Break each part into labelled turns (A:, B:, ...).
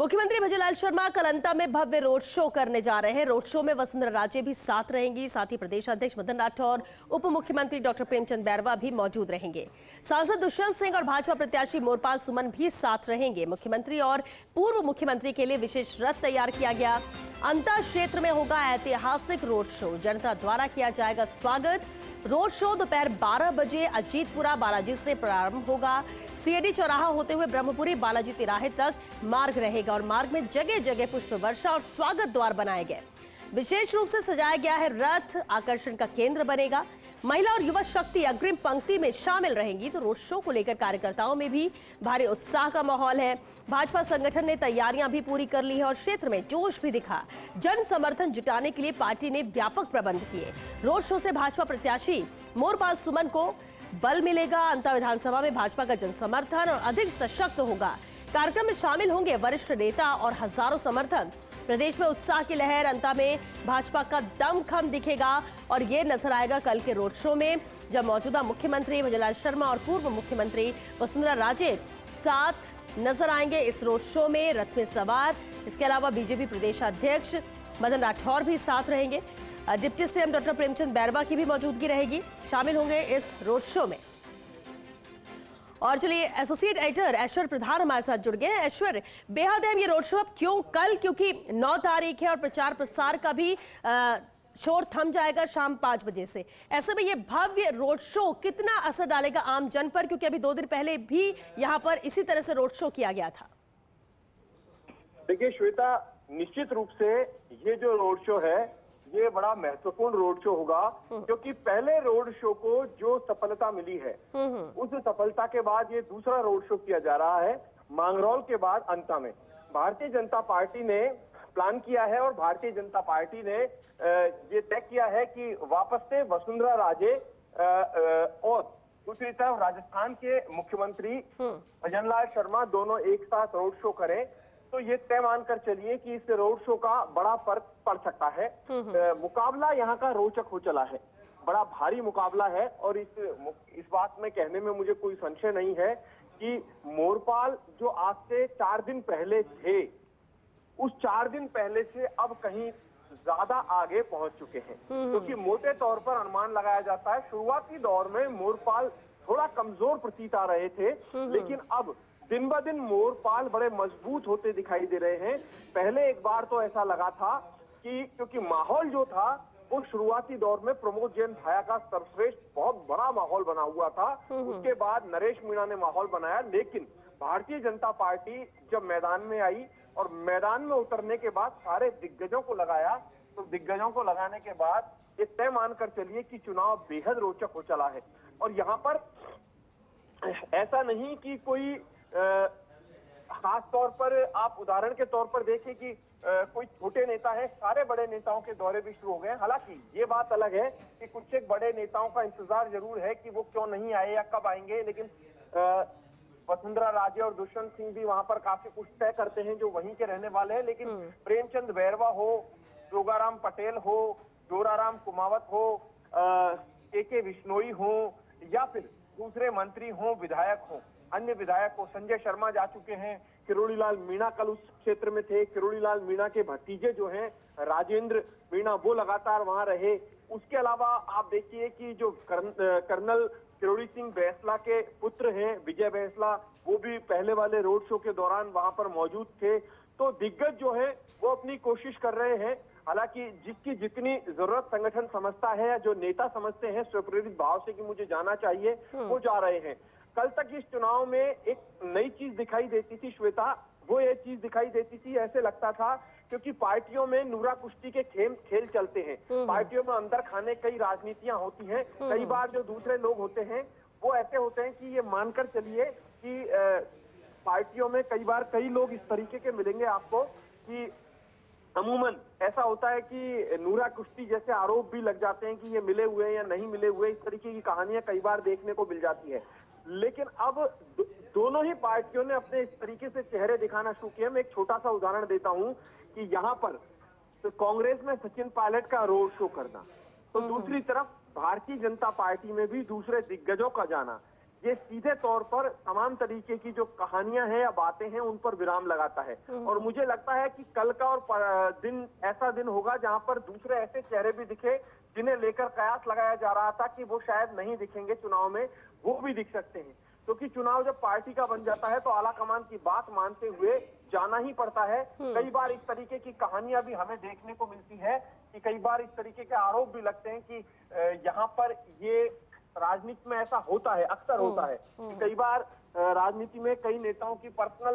A: मुख्यमंत्री भजनलाल शर्मा कल अंता में भव्य रोड शो करने जा रहे हैं। रोड शो में वसुंधरा राजे भी साथ रहेंगी। साथ ही प्रदेश अध्यक्ष मदन राठौर, उप मुख्यमंत्री डॉक्टर प्रेमचंद बैरवा भी मौजूद रहेंगे। सांसद दुष्यंत सिंह और भाजपा प्रत्याशी मोरपाल सुमन भी साथ रहेंगे। मुख्यमंत्री और पूर्व मुख्यमंत्री के लिए विशेष रथ तैयार किया गया। अंता क्षेत्र में होगा ऐतिहासिक रोड शो, जनता द्वारा किया जाएगा स्वागत। रोड शो दोपहर 12 बजे अजीतपुरा बालाजी से प्रारंभ होगा। सीएडी चौराहा होते हुए ब्रह्मपुरी बालाजी तिराहे तक मार्ग रहेगा और मार्ग में जगह जगह पुष्प वर्षा और स्वागत द्वार बनाए गए। विशेष रूप से सजाया गया है रथ, आकर्षण का केंद्र बनेगा। महिला और युवा शक्ति अग्रिम पंक्ति में शामिल रहेंगी। तो रोड शो को लेकर कार्यकर्ताओं में भी भारी उत्साह का माहौल है। भाजपा संगठन ने तैयारियां भी पूरी कर ली है और क्षेत्र में जोश भी दिखा। जन समर्थन जुटाने के लिए पार्टी ने व्यापक प्रबंध किए। रोड शो से भाजपा प्रत्याशी मोरपाल सुमन को बल मिलेगा। अंता विधानसभा में भाजपा का जन समर्थन और अधिक सशक्त होगा। कार्यक्रम में शामिल होंगे वरिष्ठ नेता और हजारों समर्थक। प्रदेश में उत्साह की लहर। अंता में भाजपा का दमखम दिखेगा और ये नजर आएगा कल के रोड शो में, जब मौजूदा मुख्यमंत्री भजनलाल शर्मा और पूर्व मुख्यमंत्री वसुंधरा राजे साथ नजर आएंगे इस रोड शो में रथ में सवार। इसके अलावा बीजेपी प्रदेश अध्यक्ष मदन राठौर भी साथ रहेंगे। Deputy CM doctor Premchand Bairwa की भी मौजूदगी रहेगी, शामिल होंगे इस रोड शो में। और चलिए एसोसिएट एडिटर ऐश्वर्य प्रधान हमारे साथ जुड़ गए हैं। ऐश्वर्य, बेहद अहम ये रोड शो, अब क्यों कल? क्योंकि 9 तारीख है और प्रचार प्रसार का भी शोर थम जाएगा शाम 5 बजे से। ऐसे में ये भव्य रोड शो कितना असर डालेगा आम जन पर, क्योंकि अभी 2 दिन पहले भी यहाँ पर इसी तरह से रोड शो किया गया था।
B: देखिए श्वेता, निश्चित रूप से ये जो रोड शो है ये बड़ा महत्वपूर्ण रोड शो होगा, क्योंकि पहले रोड शो को जो सफलता मिली है उस सफलता के बाद ये दूसरा रोड शो किया जा रहा है। मांगरौल के बाद अंता में भारतीय जनता पार्टी ने प्लान किया है और भारतीय जनता पार्टी ने ये तय किया है कि वापस से वसुंधरा राजे और दूसरी तरफ राजस्थान के मुख्यमंत्री भजनलाल शर्मा दोनों एक साथ रोड शो करें। तो ये तय मानकर चलिए कि इस रोड शो का बड़ा फर्क पड़ सकता है। मुकाबला यहाँ का रोचक हो चला है, बड़ा भारी मुकाबला है। और इस बात में कहने में मुझे कोई संशय नहीं है कि मोरपाल जो आज से 4 दिन पहले थे, उस 4 दिन पहले से अब कहीं ज्यादा आगे पहुंच चुके हैं। क्योंकि मोटे तौर पर अनुमान लगाया जाता है शुरुआती दौर में मोरपाल थोड़ा कमजोर प्रतीत आ रहे थे, लेकिन अब दिन ब दिन मोरपाल बड़े मजबूत होते दिखाई दे रहे हैं। पहले एक बार तो ऐसा लगा था कि क्योंकि माहौल जो था वो शुरुआती दौर में प्रमोद जैन भाया का सर्वश्रेष्ठ बहुत बड़ा माहौल बना हुआ था। उसके बाद नरेश मीणा ने माहौल बनाया, लेकिन भारतीय जनता पार्टी जब मैदान में आई और मैदान में उतरने के बाद सारे दिग्गजों को लगाया, तो दिग्गजों को लगाने के बाद ये तय मानकर चलिए कि चुनाव बेहद रोचक हो चला है। और यहाँ पर ऐसा नहीं कि कोई खास तौर पर आप उदाहरण के तौर पर देखें कि कोई छोटे नेता है, सारे बड़े नेताओं के दौरे भी शुरू हो गए। हालांकि ये बात अलग है कि कुछ एक बड़े नेताओं का इंतजार जरूर है कि वो क्यों नहीं आए या कब आएंगे, लेकिन वसुंधरा राजे और दुष्यंत सिंह भी वहां पर काफी कुछ तय करते हैं जो वहीं के रहने वाले हैं। लेकिन प्रेमचंद बैरवा हो, जोगाराम पटेल हो, जोराराम कुमावत हो, के बिश्नोई हो, या फिर दूसरे मंत्री हो, विधायक हो, अन्य विधायक को संजय शर्मा जा चुके हैं। किरोड़ीलाल मीणा कल उस क्षेत्र में थे। किरोड़ीलाल मीणा के भतीजे जो हैं राजेंद्र मीणा, वो लगातार वहां रहे। उसके अलावा आप देखिए कि जो कर्नल किरोड़ी सिंह बैंसला के पुत्र हैं विजय बैंसला, वो भी पहले वाले रोड शो के दौरान वहां पर मौजूद थे। तो दिग्गज जो है वो अपनी कोशिश कर रहे हैं। हालांकि जिसकी जितनी जरूरत संगठन समझता है या जो नेता समझते हैं स्वप्रेरित भाव से कि मुझे जाना चाहिए, वो जा रहे हैं। कल तक इस चुनाव में एक नई चीज दिखाई देती थी श्वेता, वो ये चीज दिखाई देती थी, ऐसे लगता था क्योंकि पार्टियों में नूरा कुश्ती के खेल चलते हैं, पार्टियों में अंदर खाने कई राजनीतियां होती हैं। कई बार जो दूसरे लोग होते हैं वो ऐसे होते हैं कि ये मानकर चलिए कि पार्टियों में कई बार कई लोग इस तरीके के मिलेंगे आपको कि अमूमन ऐसा होता है कि नूरा कुश्ती जैसे आरोप भी लग जाते हैं कि ये मिले हुए या नहीं मिले हुए, इस तरीके की कहानियां कई बार देखने को मिल जाती है। लेकिन अब दोनों ही पार्टियों ने अपने इस तरीके से चेहरे दिखाना शुरू किया। मैं एक छोटा सा उदाहरण देता हूं कि यहाँ पर तो कांग्रेस में सचिन पायलट का रोड शो करना, तो दूसरी तरफ भारतीय जनता पार्टी में भी दूसरे दिग्गजों का जाना, ये सीधे तौर पर तमाम तरीके की जो कहानियां हैं या बातें हैं उन पर विराम लगाता है। और मुझे लगता है कि कल का और दिन ऐसा दिन होगा जहां पर दूसरे ऐसे चेहरे भी दिखे जिन्हें लेकर कयास लगाया जा रहा था कि वो शायद नहीं दिखेंगे चुनाव में, वो भी दिख सकते हैं। क्योंकि चुनाव जब पार्टी का बन जाता है तो आला कमान की बात मानते हुए जाना ही पड़ता है। कई बार इस तरीके की कहानियां भी हमें देखने को मिलती है कि कई बार इस तरीके के आरोप भी लगते हैं कि यहाँ पर ये राजनीति में ऐसा होता है, अक्सर होता है कि कई बार राजनीति में कई नेताओं की पर्सनल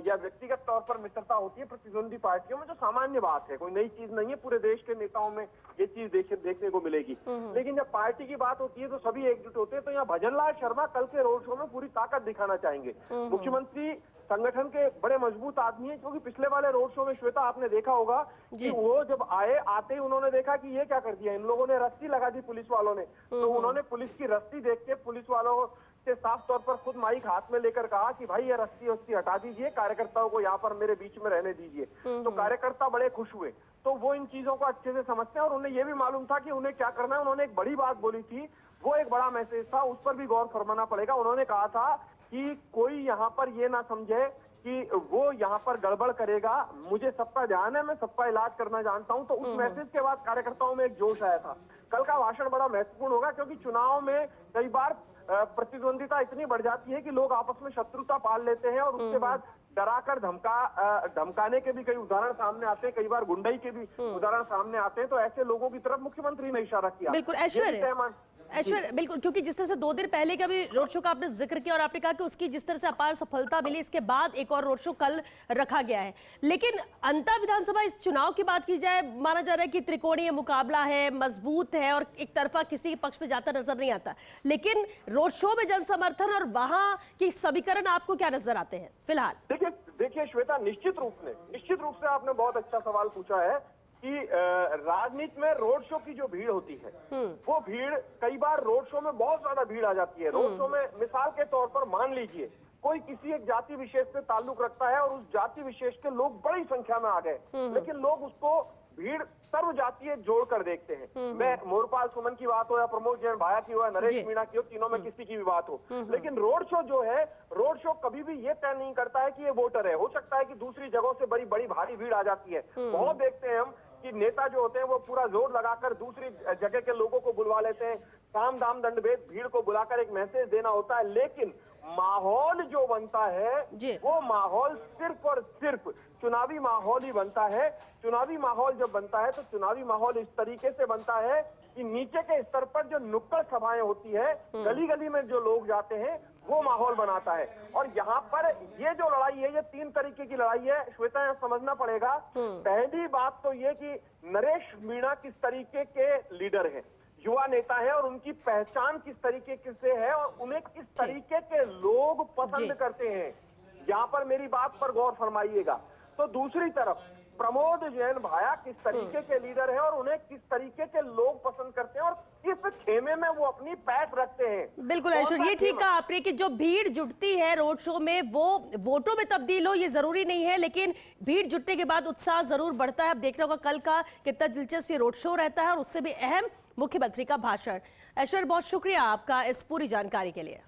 B: या व्यक्तिगत तौर पर मित्रता होती है प्रतिद्वंदी पार्टियों में, जो सामान्य बात है, कोई नई चीज नहीं है। पूरे देश के नेताओं में ये चीज देखने को मिलेगी। लेकिन जब पार्टी की बात होती है तो सभी एकजुट होते हैं। तो यहाँ भजनलाल शर्मा कल के रोड शो में पूरी ताकत दिखाना चाहेंगे। मुख्यमंत्री संगठन के बड़े मजबूत आदमी है, क्योंकि पिछले वाले रोड शो में श्वेता आपने देखा होगा कि वो जब आते ही उन्होंने देखा कि ये क्या कर दिया, इन लोगों ने रस्सी लगा दी पुलिस वालों ने। तो उन्होंने पुलिस की रस्सी देख के पुलिस वालों से साफ तौर पर खुद माइक हाथ में लेकर कहा कि भाई ये रस्सी हटा दीजिए, कार्यकर्ताओं को यहाँ पर मेरे बीच में रहने दीजिए। तो कार्यकर्ता बड़े खुश हुए। तो वो इन चीजों को अच्छे से समझते हैं और उन्हें ये भी मालूम था कि उन्हें क्या करना है। उन्होंने एक बड़ी बात बोली थी, वो एक बड़ा मैसेज था, उस पर भी गौर फरमाना पड़ेगा। उन्होंने कहा था कि कोई यहाँ पर ये ना समझे कि वो यहाँ पर गड़बड़ करेगा, मुझे सबका ध्यान है, मैं सबका इलाज करना जानता हूं। तो उस मैसेज के बाद कार्यकर्ताओं में एक जोश आया था। कल का भाषण बड़ा महत्वपूर्ण होगा, क्योंकि चुनाव में कई बार प्रतिद्वंदिता इतनी बढ़ जाती है कि लोग आपस में शत्रुता पाल लेते हैं और उसके बाद डराकर धमकाने के भी कई उदाहरण सामने आते हैं, कई बार गुंडाई के भी उदाहरण सामने आते हैं। तो ऐसे लोगों की तरफ मुख्यमंत्री ने इशारा किया।
A: बिल्कुल ऐश्वर्य, बिल्कुल, क्योंकि जिस तरह से 2 दिन पहले का भी रोड शो का आपने जिक्र किया और आपने कहा कि उसकी जिस तरह से अपार सफलता मिली, इसके बाद एक और रोड शो कल रखा गया है। लेकिन अंतर विधानसभा इस चुनाव की बात की जाए, माना जा रहा है कि त्रिकोणीय मुकाबला है, मजबूत है और एक तरफा किसी पक्ष में जाता नजर नहीं आता। लेकिन रोड शो में जन समर्थन और वहां की समीकरण आपको क्या नजर आते हैं फिलहाल?
B: देखिए श्वेता, निश्चित रूप से आपने बहुत अच्छा सवाल पूछा है कि राजनीति में रोड शो की जो भीड़ होती है, वो भीड़ कई बार रोड शो में बहुत ज्यादा भीड़ आ जाती है। रोड शो में मिसाल के तौर पर मान लीजिए कोई किसी एक जाति विशेष से ताल्लुक रखता है और उस जाति विशेष के लोग बड़ी संख्या में आ गए, लेकिन लोग उसको भीड़ सर्व जातीय जोड़कर देखते हैं। मैं मोरपाल सुमन की बात हो या प्रमोद जैन भाया की हो या नरेश मीणा की हो, तीनों में किसी की भी बात हो। लेकिन रोड शो जो है, रोड शो कभी भी ये तय नहीं करता है कि ये वोटर है। हो सकता है कि दूसरी जगहों से बड़ी बड़ी भारी भीड़ आ जाती है। बहुत देखते हैं हम कि नेता जो होते हैं वो पूरा जोर लगाकर दूसरी जगह के लोगों को बुलवा लेते हैं, साम दाम दंड भेद भीड़ को बुलाकर एक मैसेज देना होता है। लेकिन माहौल जो बनता है वो माहौल सिर्फ और सिर्फ चुनावी माहौल ही बनता है। चुनावी माहौल जब बनता है तो चुनावी माहौल इस तरीके से बनता है कि नीचे के स्तर पर जो नुक्कड़ सभाएं होती है, गली गली में जो लोग जाते हैं, वो माहौल बनाता है। और यहाँ पर ये जो लड़ाई है, ये 3 तरीके की लड़ाई है श्वेता, यहाँ समझना पड़ेगा। पहली बात तो ये कि नरेश मीणा किस तरीके के लीडर हैं, युवा नेता है, और उनकी पहचान किस तरीके से है और उन्हें किस तरीके के लोग पसंद करते हैं, यहाँ पर मेरी बात पर गौर फरमाइएगा। तो दूसरी तरफ प्रमोद जैन भाया किस तरीके के लीडर हैं और उन्हें किस तरीके के लोग पसंद करते हैं और किस खेमे में वो अपनी पैठ रखते हैं।
A: बिल्कुल ऐश्वर्य, ये ठीक कहा आपने कि जो भीड़ जुटती है रोड शो में वो वोटों में तब्दील हो ये जरूरी नहीं है, लेकिन भीड़ जुटने के बाद उत्साह जरूर बढ़ता है। अब देखना होगा कल का कितना दिलचस्प ये रोड शो रहता है और उससे भी अहम मुख्यमंत्री का भाषण। ऐश्वर्य, बहुत शुक्रिया आपका इस पूरी जानकारी के लिए।